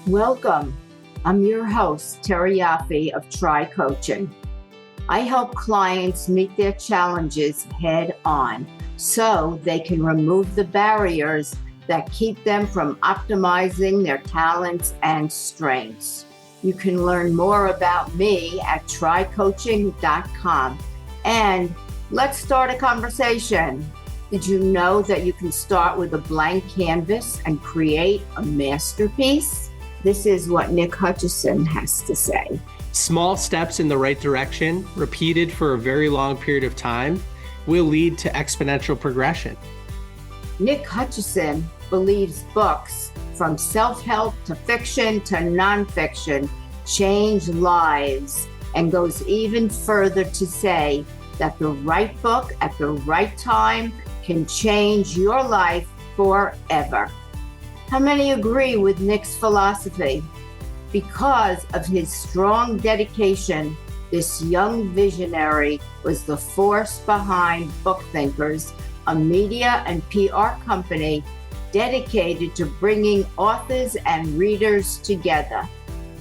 Welcome. I'm your host, Terry Yoffe of Try Coaching. I help clients meet their challenges head on so they can remove the barriers that keep them from optimizing their talents and strengths. You can learn more about me at trycoaching.com. And let's start a conversation. Did you know that you can start with a blank canvas and create a masterpiece? This is what Nick Hutchison has to say. Small steps in the right direction, repeated for a very long period of time, will lead to exponential progression. Nick Hutchison believes books, from self-help to fiction to nonfiction, change lives, and goes even further to say that the right book at the right time can change your life forever. How many agree with Nick's philosophy? Because of his strong dedication, this young visionary was the force behind BookThinkers, a media and PR company dedicated to bringing authors and readers together.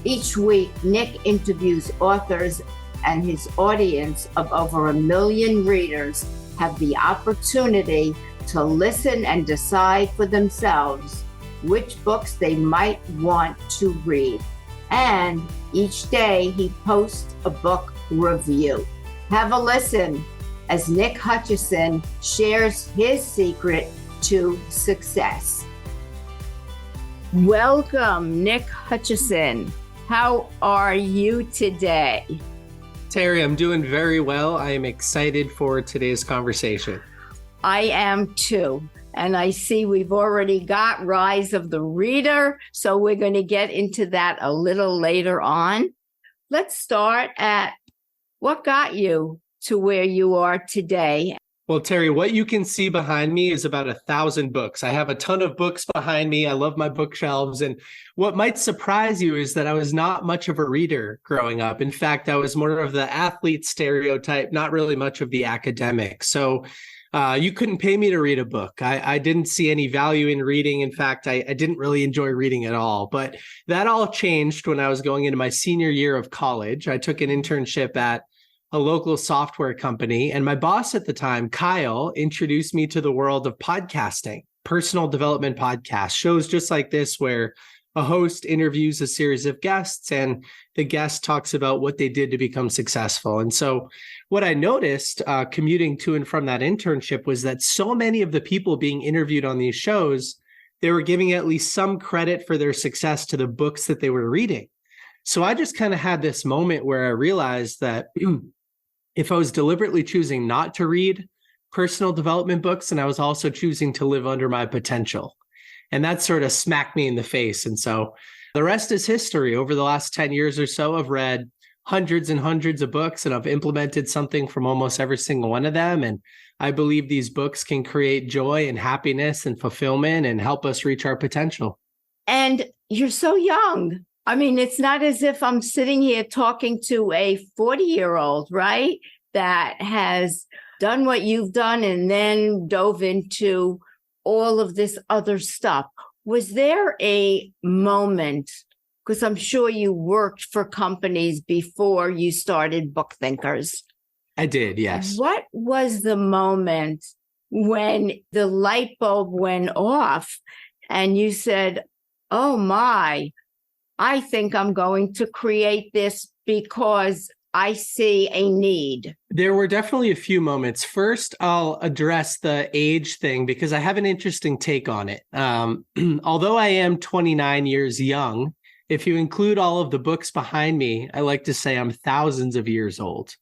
Each week, Nick interviews authors, and his audience of over 1 million readers have the opportunity to listen and decide for themselves which books they might want to read. And each day he posts a book review. Have a listen as Nick Hutchison shares his secret to success. Welcome, Nick Hutchison. How are you today? Terry, I'm doing very well. I am excited for today's conversation. I am too. And I see we've already got Rise of the Reader, so we're going to get into that a little later on. Let's start at what got you to where you are today. Well, Terry, what you can see behind me is about 1,000 books. I have a ton of books behind me. I love my bookshelves. And what might surprise you is that I was not much of a reader growing up. In fact, I was more of the athlete stereotype, not really much of the academic. So you couldn't pay me to read a book. I didn't see any value in reading. In fact, I didn't really enjoy reading at all. But that all changed when I was going into my senior year of college. I took an internship at a local software company. And my boss at the time, Kyle, introduced me to the world of podcasting, personal development podcasts, shows just like this, where a host interviews a series of guests and the guest talks about what they did to become successful. And so what I noticed commuting to and from that internship was that so many of the people being interviewed on these shows, they were giving at least some credit for their success to the books that they were reading. So I just kind of had this moment where I realized that if I was deliberately choosing not to read personal development books, and I was also choosing to live under my potential. And that sort of smacked me in the face. And so the rest is history. Over the last 10 years or so, I've read hundreds and hundreds of books, and I've implemented something from almost every single one of them. And I believe these books can create joy and happiness and fulfillment and help us reach our potential. And you're so young. I mean, it's not as if I'm sitting here talking to a 40-year-old, right? That has done what you've done and then dove into all of this other stuff. Was there a moment, because I'm sure you worked for companies before you started BookThinkers? I did, yes. What was the moment when the light bulb went off and you said, oh my, I think I'm going to create this because I see a need? There were definitely a few moments. First, I'll address the age thing because I have an interesting take on it. Although I am 29 years young, if you include all of the books behind me, I like to say I'm thousands of years old,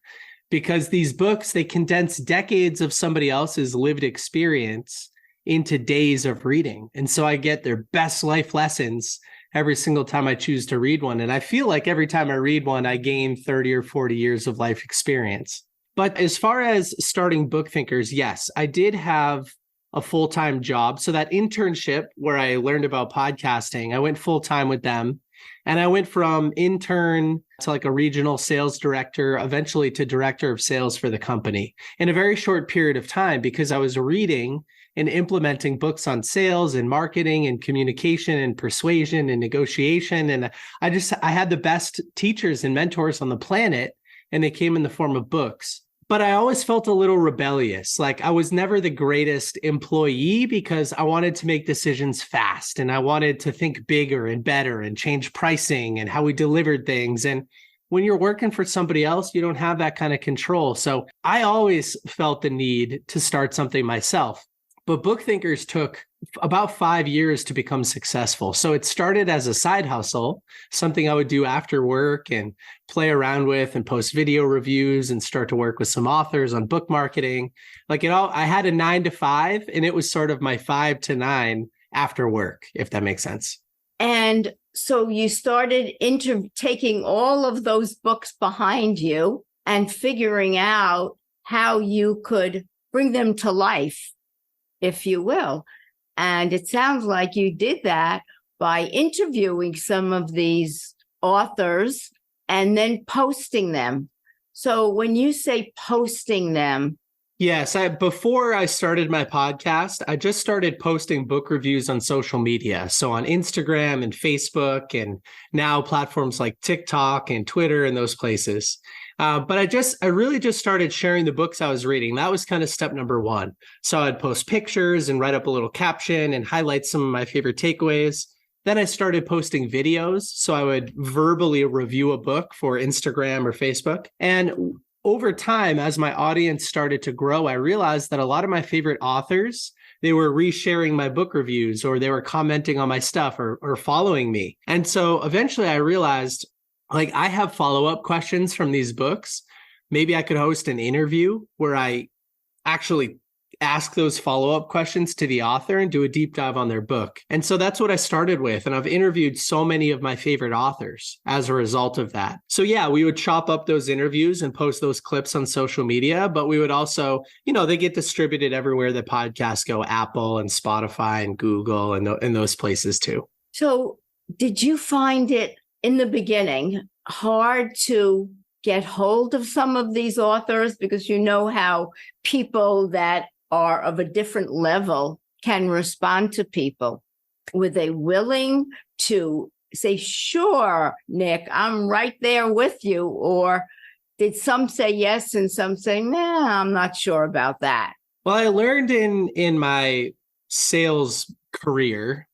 because these books, they condense decades of somebody else's lived experience into days of reading. And so I get their best life lessons every single time I choose to read one. And I feel like every time I read one, I gain 30 or 40 years of life experience. But as far as starting BookThinkers, yes, I did have a full-time job. So that internship where I learned about podcasting, I went full-time with them. And I went from intern to like a regional sales director, eventually to director of sales for the company in a very short period of time, because I was reading and implementing books on sales and marketing and communication and persuasion and negotiation. And I had the best teachers and mentors on the planet, and they came in the form of books. But I always felt a little rebellious. Like I was never the greatest employee because I wanted to make decisions fast and I wanted to think bigger and better and change pricing and how we delivered things. And when you're working for somebody else, you don't have that kind of control. So I always felt the need to start something myself. But BookThinkers took about 5 years to become successful. So it started as a side hustle, something I would do after work and play around with and post video reviews and start to work with some authors on book marketing. Like I had a 9 to 5, and it was sort of my 5 to 9 after work, if that makes sense. And so you started taking all of those books behind you and figuring out how you could bring them to life, if you will. And it sounds like you did that by interviewing some of these authors and then posting them. So when you say posting them. Yes, before I started my podcast, I just started posting book reviews on social media. So on Instagram and Facebook, and now platforms like TikTok and Twitter and those places. But I really just started sharing the books I was reading. That was kind of step number one. So I'd post pictures and write up a little caption and highlight some of my favorite takeaways. Then I started posting videos. So I would verbally review a book for Instagram or Facebook. And over time, as my audience started to grow, I realized that a lot of my favorite authors, they were resharing my book reviews, or they were commenting on my stuff, or following me. And so eventually I realized, like, I have follow-up questions from these books. Maybe I could host an interview where I actually ask those follow-up questions to the author and do a deep dive on their book. And so that's what I started with. And I've interviewed so many of my favorite authors as a result of that. So yeah, we would chop up those interviews and post those clips on social media, but we would also, they get distributed everywhere that podcasts go, Apple and Spotify and Google and those places too. So did you find it in the beginning hard to get hold of some of these authors? Because you know how people that are of a different level can respond to people. Were they willing to say, sure, Nick, I'm right there with you? Or did some say yes and some say, nah, I'm not sure about that? Well, I learned in my sales career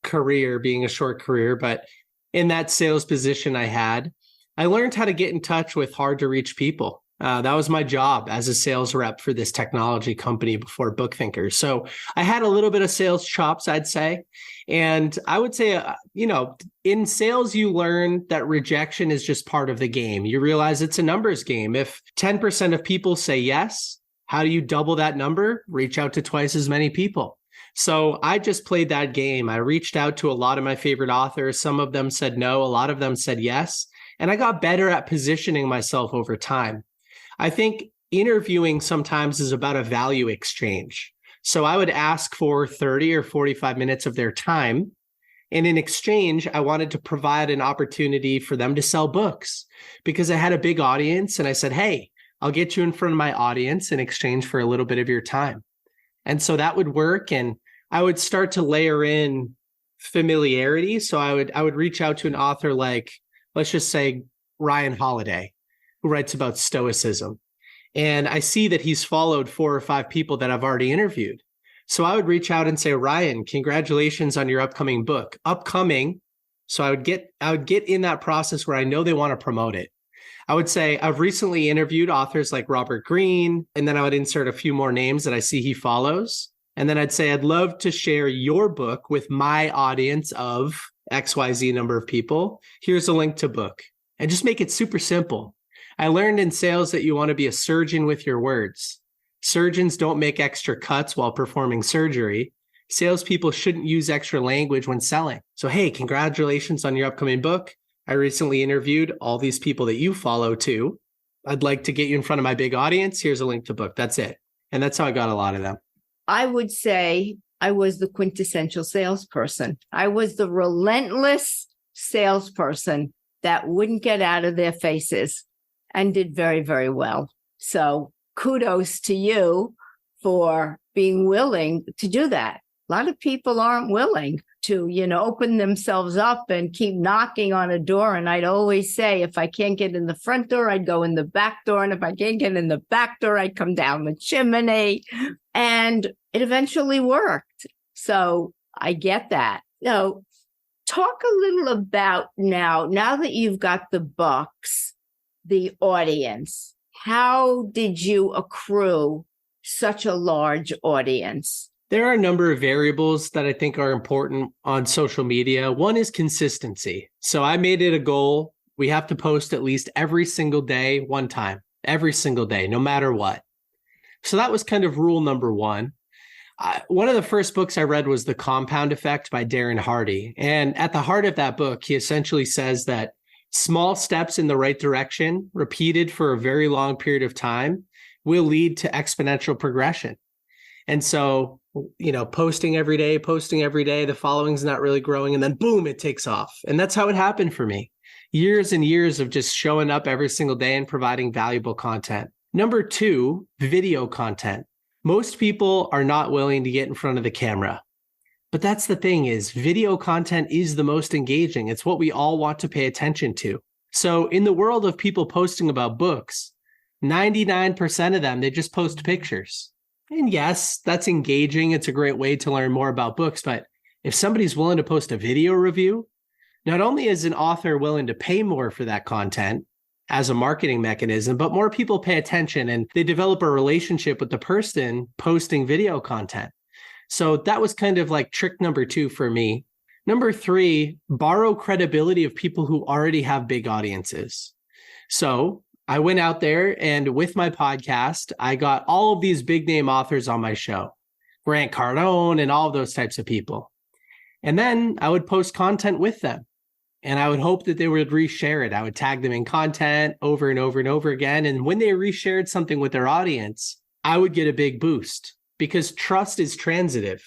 being a short career, but in that sales position I learned how to get in touch with hard to reach people. That was my job as a sales rep for this technology company before BookThinkers. So I had a little bit of sales chops, I'd say. And I would say, in sales, you learn that rejection is just part of the game. You realize it's a numbers game. If 10% of people say yes, how do you double that number? Reach out to twice as many people. So I just played that game. I reached out to a lot of my favorite authors. Some of them said no, a lot of them said yes. And I got better at positioning myself over time. I think interviewing sometimes is about a value exchange. So I would ask for 30 or 45 minutes of their time. And in exchange, I wanted to provide an opportunity for them to sell books because I had a big audience. And I said, hey, I'll get you in front of my audience in exchange for a little bit of your time. And so that would work. And I would start to layer in familiarity. So I would reach out to an author like, let's just say, Ryan Holiday, who writes about Stoicism. And I see that he's followed 4 or 5 people that I've already interviewed. So I would reach out and say, Ryan, congratulations on your upcoming book. Upcoming. So I would get in that process where I know they want to promote it. I would say, I've recently interviewed authors like Robert Greene, and then I would insert a few more names that I see he follows. And then I'd say, I'd love to share your book with my audience of XYZ number of people. Here's a link to book. And just make it super simple. I learned in sales that you want to be a surgeon with your words. Surgeons don't make extra cuts while performing surgery. Salespeople shouldn't use extra language when selling. So, hey, congratulations on your upcoming book. I recently interviewed all these people that you follow too. I'd like to get you in front of my big audience. Here's a link to book. That's it. And that's how I got a lot of them. I would say I was the quintessential salesperson. I was the relentless salesperson that wouldn't get out of their faces and did very, very well. So kudos to you for being willing to do that. A lot of people aren't willing to, open themselves up and keep knocking on a door. And I'd always say, if I can't get in the front door, I'd go in the back door. And if I can't get in the back door, I'd come down the chimney. And it eventually worked. So I get that. So talk a little about now that you've got the books, the audience. How did you accrue such a large audience? There are a number of variables that I think are important on social media. One is consistency. So I made it a goal. We have to post at least every single day, one time, every single day, no matter what. So that was kind of rule number one. One of the first books I read was The Compound Effect by Darren Hardy. And at the heart of that book, he essentially says that small steps in the right direction, repeated for a very long period of time, will lead to exponential progression. And so, posting every day, the following's not really growing, and then boom, it takes off. And that's how it happened for me. Years and years of just showing up every single day and providing valuable content. Number two, video content. Most people are not willing to get in front of the camera. But that's the thing is, video content is the most engaging. It's what we all want to pay attention to. So in the world of people posting about books, 99% of them, they just post pictures. And yes, that's engaging. It's a great way to learn more about books. But if somebody's willing to post a video review, not only is an author willing to pay more for that content as a marketing mechanism, but more people pay attention and they develop a relationship with the person posting video content. So that was kind of like trick number two for me. Number three, borrow credibility of people who already have big audiences. So I went out there and with my podcast, I got all of these big name authors on my show, Grant Cardone and all of those types of people. And then I would post content with them and I would hope that they would reshare it. I would tag them in content over and over and over again. And when they reshared something with their audience, I would get a big boost because trust is transitive.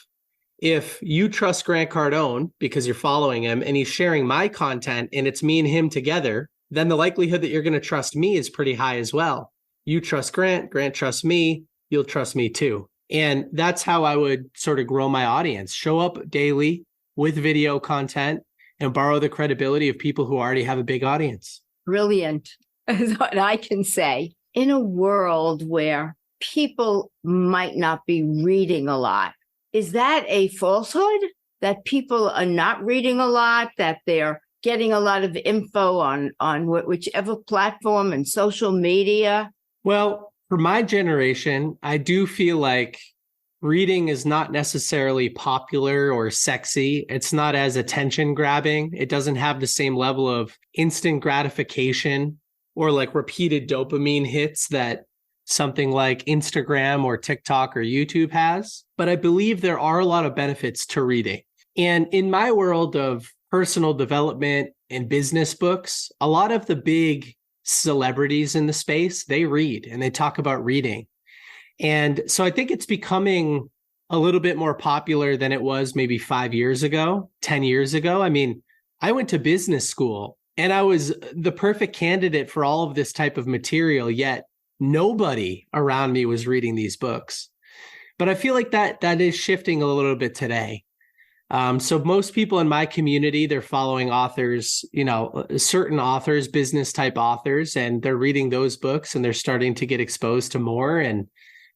If you trust Grant Cardone because you're following him and he's sharing my content and it's me and him together, then the likelihood that you're going to trust me is pretty high as well. You trust Grant, Grant trusts me, you'll trust me too. And that's how I would sort of grow my audience. Show up daily with video content and borrow the credibility of people who already have a big audience. Brilliant, is what I can say. In a world where people might not be reading a lot, is that a falsehood? That people are not reading a lot, that they're getting a lot of info on whichever platform and social media? Well, for my generation, I do feel like reading is not necessarily popular or sexy. It's not as attention grabbing. It doesn't have the same level of instant gratification or like repeated dopamine hits that something like Instagram or TikTok or YouTube has. But I believe there are a lot of benefits to reading. And in my world of personal development and business books, a lot of the big celebrities in the space, they read and they talk about reading. And so I think it's becoming a little bit more popular than it was maybe 5 years ago, 10 years ago. I mean, I went to business school and I was the perfect candidate for all of this type of material, yet nobody around me was reading these books. But I feel like that is shifting a little bit today. So most people in my community, they're following authors, certain authors, business type authors, and they're reading those books and they're starting to get exposed to more. And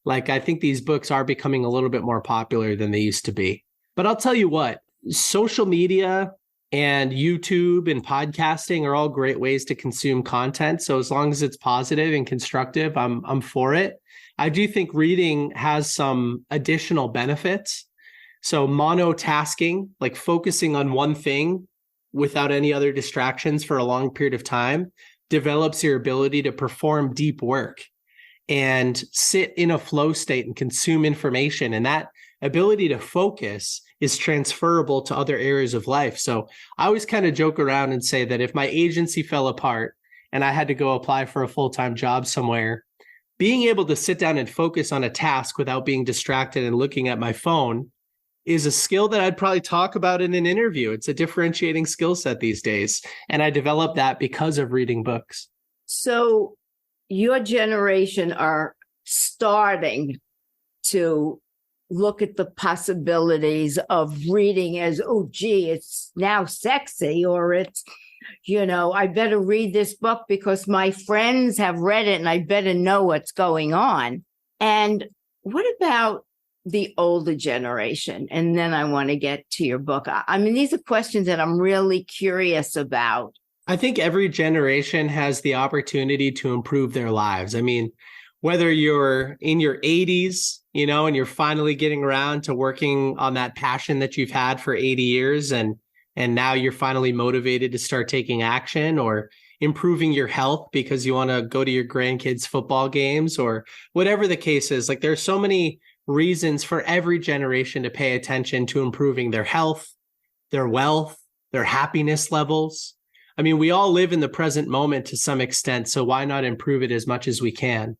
I think these books are becoming a little bit more popular than they used to be. But I'll tell you what, social media and YouTube and podcasting are all great ways to consume content. So as long as it's positive and constructive, I'm for it. I do think reading has some additional benefits. So monotasking, like focusing on one thing without any other distractions for a long period of time, develops your ability to perform deep work and sit in a flow state and consume information. And that ability to focus is transferable to other areas of life. So I always kind of joke around and say that if my agency fell apart and I had to go apply for a full-time job somewhere, being able to sit down and focus on a task without being distracted and looking at my phone is a skill that I'd probably talk about in an interview. It's a differentiating skill set these days. And I developed that because of reading books. So your generation are starting to look at the possibilities of reading as, oh, gee, it's now sexy, or it's, I better read this book because my friends have read it and I better know what's going on. And what about the older generation? And then I want to get to your book. I mean, these are questions that I'm really curious about. I think every generation has the opportunity to improve their lives. I mean, whether you're in your 80s, and you're finally getting around to working on that passion that you've had for 80 years, and now you're finally motivated to start taking action, or improving your health because you want to go to your grandkids' football games, or whatever the case is. Like, there's so many reasons for every generation to pay attention to improving their health, their wealth, their happiness levels. I mean, we all live in the present moment to some extent, so why not improve it as much as we can?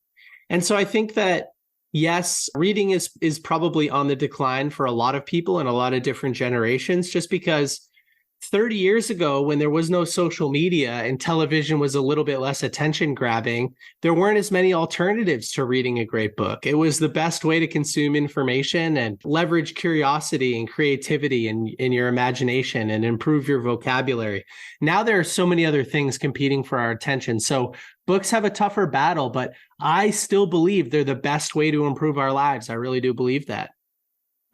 And so I think that, yes, reading is probably on the decline for a lot of people in a lot of different generations, just because 30 years ago, when there was no social media and television was a little bit less attention grabbing, there weren't as many alternatives to reading a great book. It was the best way to consume information and leverage curiosity and creativity in your imagination and improve your vocabulary. Now there are so many other things competing for our attention. So books have a tougher battle, but I still believe they're the best way to improve our lives. I really do believe that.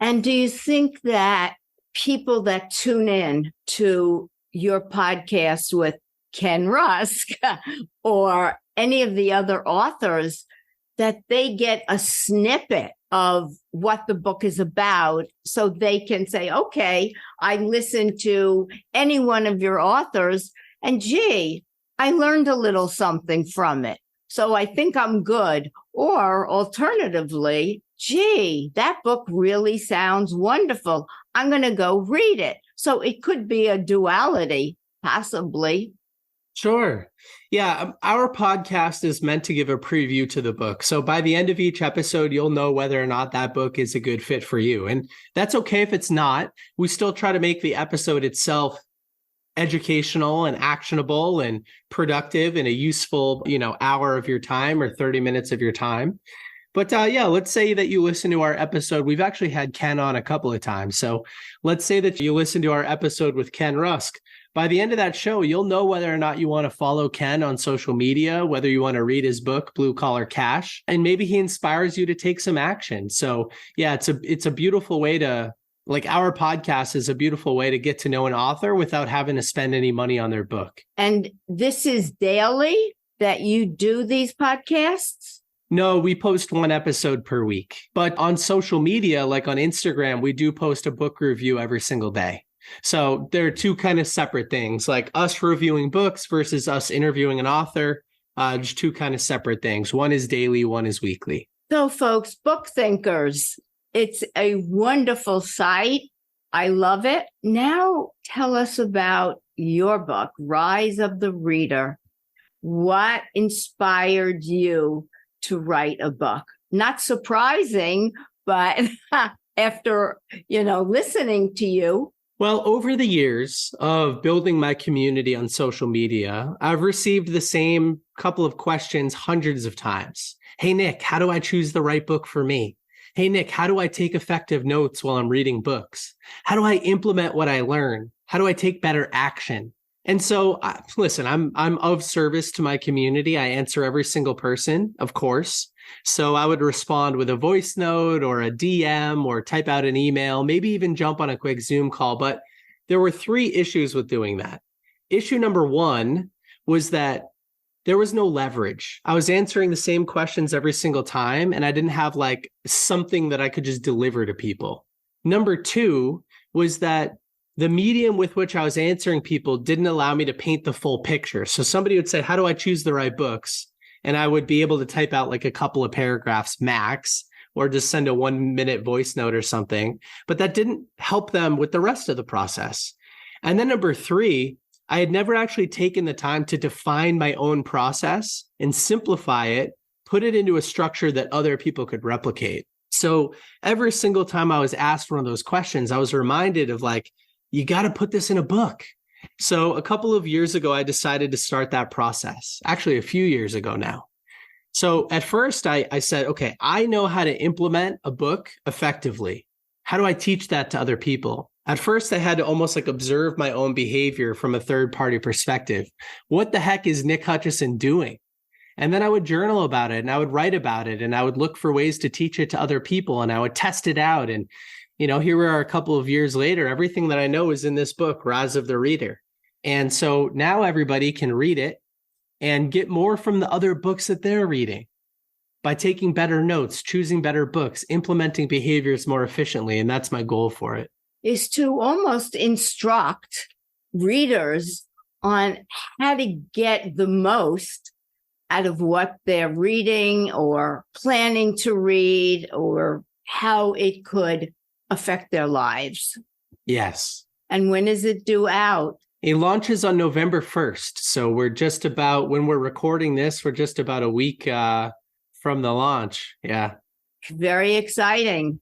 And do you think that people that tune in to your podcast with Ken Rusk or any of the other authors, that they get a snippet of what the book is about, so they can say, okay, I listened to any one of your authors and gee, I learned a little something from it, so I think I'm good. Or alternatively, gee, that book really sounds wonderful, I'm going to go read it. So it could be a duality, possibly. Sure. Yeah. Our podcast is meant to give a preview to the book. So by the end of each episode, you'll know whether or not that book is a good fit for you. And that's okay if it's not. We still try to make the episode itself educational and actionable and productive in a useful, hour of your time or 30 minutes of your time. But let's say that you listen to our episode. We've actually had Ken on a couple of times. So let's say that you listen to our episode with Ken Rusk. By the end of that show, you'll know whether or not you want to follow Ken on social media, whether you want to read his book, Blue Collar Cash, and maybe he inspires you to take some action. So yeah, it's a beautiful way to, like, our podcast is a beautiful way to get to know an author without having to spend any money on their book. And this is daily that you do these podcasts? No, we post one episode per week. But on social media, like on Instagram, we do post a book review every single day. So there are two kind of separate things, like us reviewing books versus us interviewing an author, just two kind of separate things. One is daily, one is weekly. So folks, BookThinkers, it's a wonderful site. I love it. Now tell us about your book, Rise of the Reader. What inspired you to write a book? Not surprising, but after, listening to you. Well, over the years of building my community on social media, I've received the same couple of questions hundreds of times. Hey, Nick, how do I choose the right book for me? Hey, Nick, how do I take effective notes while I'm reading books? How do I implement what I learn? How do I take better action? And so, listen, I'm of service to my community. I answer every single person, of course. So I would respond with a voice note or a DM or type out an email, maybe even jump on a quick Zoom call. But there were three issues with doing that. Issue number one was that there was no leverage. I was answering the same questions every single time, and I didn't have like something that I could just deliver to people. Number two was that the medium with which I was answering people didn't allow me to paint the full picture. So somebody would say, how do I choose the right books? And I would be able to type out like a couple of paragraphs max, or just send a 1 minute voice note or something. But that didn't help them with the rest of the process. And then number three, I had never actually taken the time to define my own process and simplify it, put it into a structure that other people could replicate. So every single time I was asked one of those questions, I was reminded of like, you got to put this in a book. So a couple of years ago, I decided to start that process. Actually, a few years ago now. So at first I said, okay, I know how to implement a book effectively. How do I teach that to other people? At first I had to almost like observe my own behavior from a third party perspective. What the heck is Nick Hutchison doing? And then I would journal about it and I would write about it and I would look for ways to teach it to other people and I would test it out. And, here we are a couple of years later, everything that I know is in this book, Rise of the Reader. And so now everybody can read it and get more from the other books that they're reading by taking better notes, choosing better books, implementing behaviors more efficiently. And that's my goal for it. Is to almost instruct readers on how to get the most out of what they're reading or planning to read, or how it could affect their lives. Yes. And when is it due out? It launches on November 1st. So we're just about, when we're recording this, we're just about a week from the launch. Yeah. Very exciting.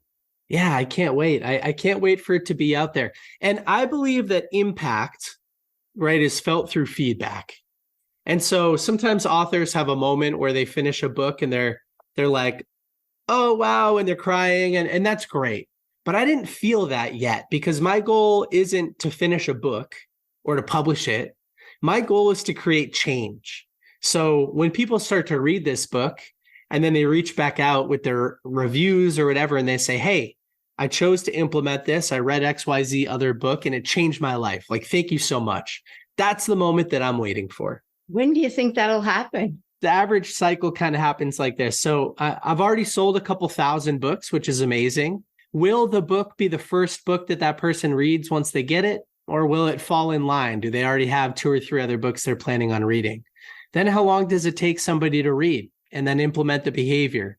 Yeah, I can't wait. I can't wait for it to be out there. And I believe that impact, right, is felt through feedback. And so sometimes authors have a moment where they finish a book and they're like, oh, wow, and they're crying. And that's great. But I didn't feel that yet, because my goal isn't to finish a book or to publish it. My goal is to create change. So when people start to read this book and then they reach back out with their reviews or whatever, and they say, hey, I chose to implement this. I read XYZ other book and it changed my life. Like, thank you so much. That's the moment that I'm waiting for. When do you think that'll happen? The average cycle kind of happens like this. So I've already sold a couple thousand books, which is amazing. Will the book be the first book that person reads once they get it? Or will it fall in line? Do they already have 2 or 3 other books they're planning on reading? Then how long does it take somebody to read and then implement the behavior?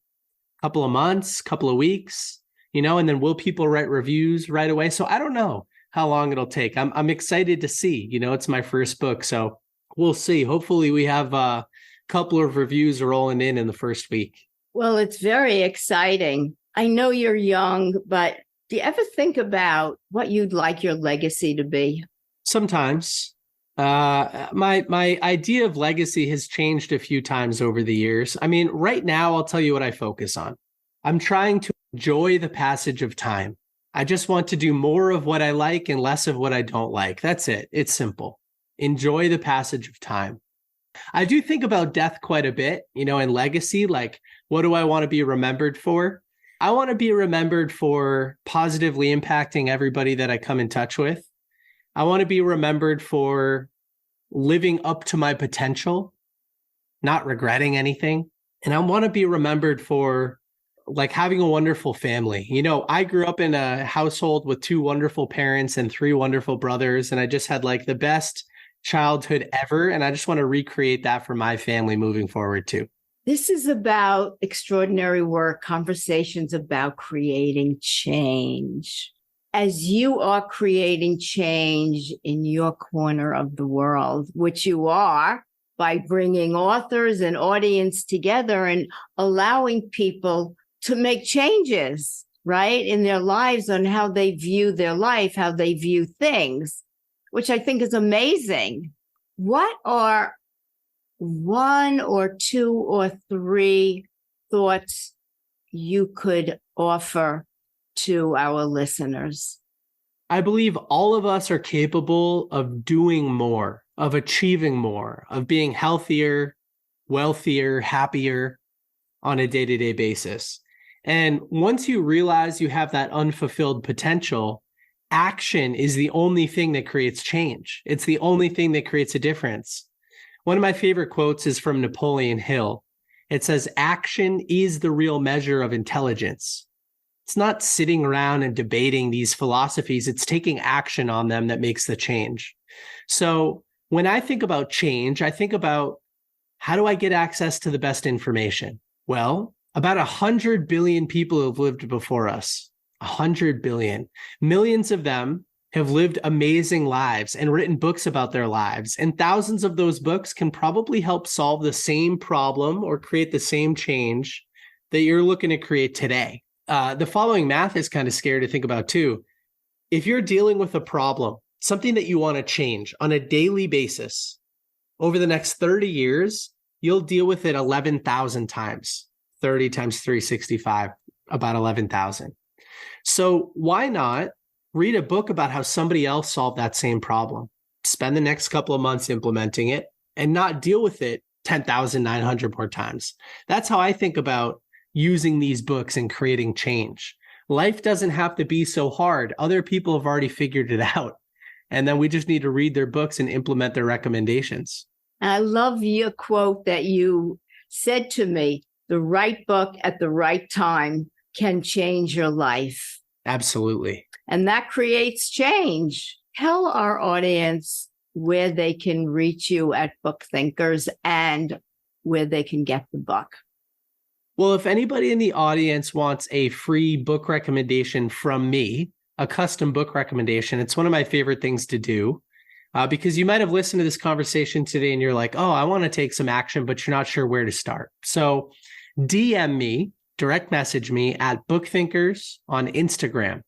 A couple of months, couple of weeks, and then will people write reviews right away? So I don't know how long it'll take. I'm excited to see, it's my first book. So we'll see. Hopefully we have a couple of reviews rolling in the first week. Well, it's very exciting. I know you're young, but do you ever think about what you'd like your legacy to be? Sometimes. My idea of legacy has changed a few times over the years. I mean, right now, I'll tell you what I focus on. I'm trying to enjoy the passage of time. I just want to do more of what I like and less of what I don't like. That's it. It's simple. Enjoy the passage of time. I do think about death quite a bit, and legacy. Like, what do I want to be remembered for? I want to be remembered for positively impacting everybody that I come in touch with. I want to be remembered for living up to my potential, not regretting anything. And I want to be remembered for like having a wonderful family. I grew up in a household with 2 wonderful parents and 3 wonderful brothers. And I just had like the best childhood ever. And I just want to recreate that for my family moving forward too. This is about extraordinary work, conversations about creating change. As you are creating change in your corner of the world, which you are by bringing authors and audience together and allowing people to make changes, right, in their lives on how they view their life, how they view things, which I think is amazing. What are 1 or 2 or 3 thoughts you could offer to our listeners? I believe all of us are capable of doing more, of achieving more, of being healthier, wealthier, happier on a day-to-day basis. And once you realize you have that unfulfilled potential, action is the only thing that creates change. It's the only thing that creates a difference. One of my favorite quotes is from Napoleon Hill. It says, action is the real measure of intelligence. It's not sitting around and debating these philosophies. It's taking action on them that makes the change. So when I think about change, I think about, how do I get access to the best information? Well, about 100 billion people have lived before us. 100 billion. Millions of them have lived amazing lives and written books about their lives. And thousands of those books can probably help solve the same problem or create the same change that you're looking to create today. The following math is kind of scary to think about too. If you're dealing with a problem, something that you want to change on a daily basis over the next 30 years, you'll deal with it 11,000 times. 30 times 365, about 11,000. So why not read a book about how somebody else solved that same problem? Spend the next couple of months implementing it and not deal with it 10,900 more times. That's how I think about using these books and creating change. Life doesn't have to be so hard. Other people have already figured it out. And then we just need to read their books and implement their recommendations. I love your quote that you said to me, the right book at the right time can change your life. Absolutely. And that creates change. Tell our audience where they can reach you at BookThinkers and where they can get the book. Well, if anybody in the audience wants a free book recommendation from me, a custom book recommendation, it's one of my favorite things to do. Because you might have listened to this conversation today and you're like, oh, I want to take some action, but you're not sure where to start. So DM me, direct message me at BookThinkers on Instagram.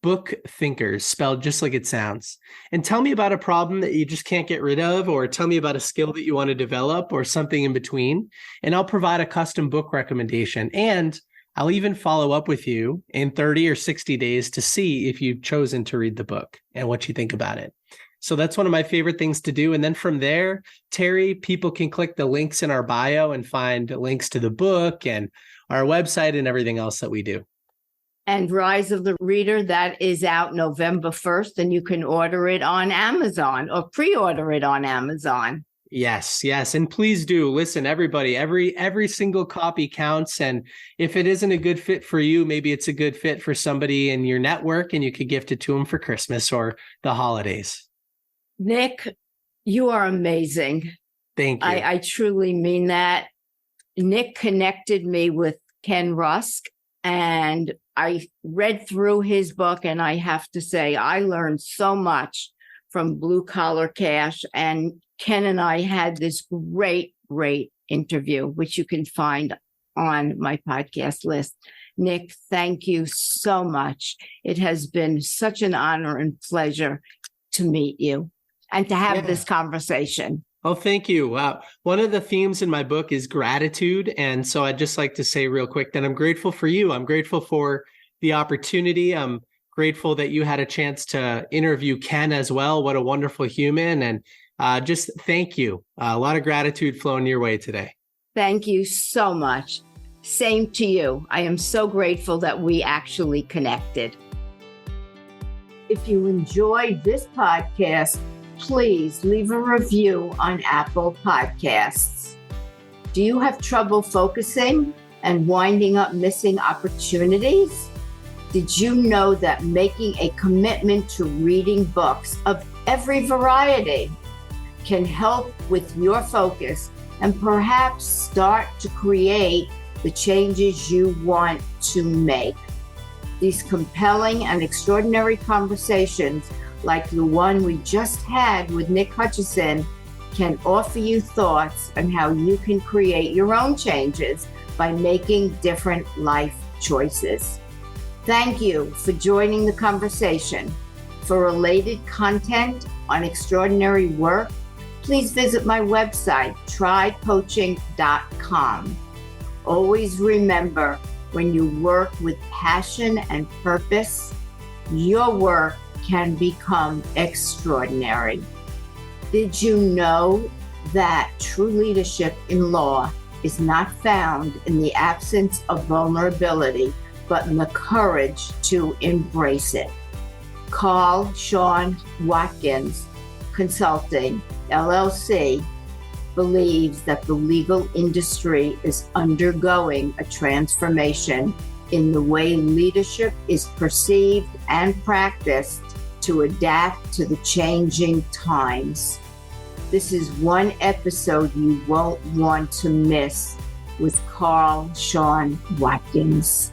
BookThinkers, spelled just like it sounds. And tell me about a problem that you just can't get rid of, or tell me about a skill that you want to develop, or something in between. And I'll provide a custom book recommendation. And I'll even follow up with you in 30 or 60 days to see if you've chosen to read the book and what you think about it. So that's one of my favorite things to do. And then from there, Terry, people can click the links in our bio and find links to the book and our website and everything else that we do. And Rise of the Reader, that is out November 1st, and you can order it on Amazon or pre-order it on Amazon. Yes. And please do listen, everybody, every single copy counts. And if it isn't a good fit for you, maybe it's a good fit for somebody in your network and you could gift it to them for Christmas or the holidays. Nick, you are amazing. Thank you. I truly mean that. Nick connected me with Ken Rusk, and I read through his book, and I have to say, I learned so much from Blue Collar Cash. And Ken and I had this great interview, which you can find on my podcast list. Nick, thank you so much. It has been such an honor and pleasure to meet you and to have this conversation. Oh, thank you. One of the themes in my book is gratitude. And so I'd just like to say real quick that I'm grateful for you. I'm grateful for the opportunity. I'm grateful that you had a chance to interview Ken as well. What a wonderful human. And just thank you. A lot of gratitude flowing your way today. Thank you so much. Same to you. I am so grateful that we actually connected. If you enjoyed this podcast, please leave a review on Apple Podcasts. Do you have trouble focusing and winding up missing opportunities? Did you know that making a commitment to reading books of every variety can help with your focus and perhaps start to create the changes you want to make? These compelling and extraordinary conversations, like the one we just had with Nick Hutchison, can offer you thoughts on how you can create your own changes by making different life choices. Thank you for joining the conversation. For related content on extraordinary work, please visit my website, trycoaching.com. Always remember, when you work with passion and purpose, your work can become extraordinary. Did you know that true leadership in law is not found in the absence of vulnerability, but in the courage to embrace it? Carl Sean Watkins Consulting, LLC, believes that the legal industry is undergoing a transformation in the way leadership is perceived and practiced to adapt to the changing times. This is one episode you won't want to miss with Carl Sean Watkins.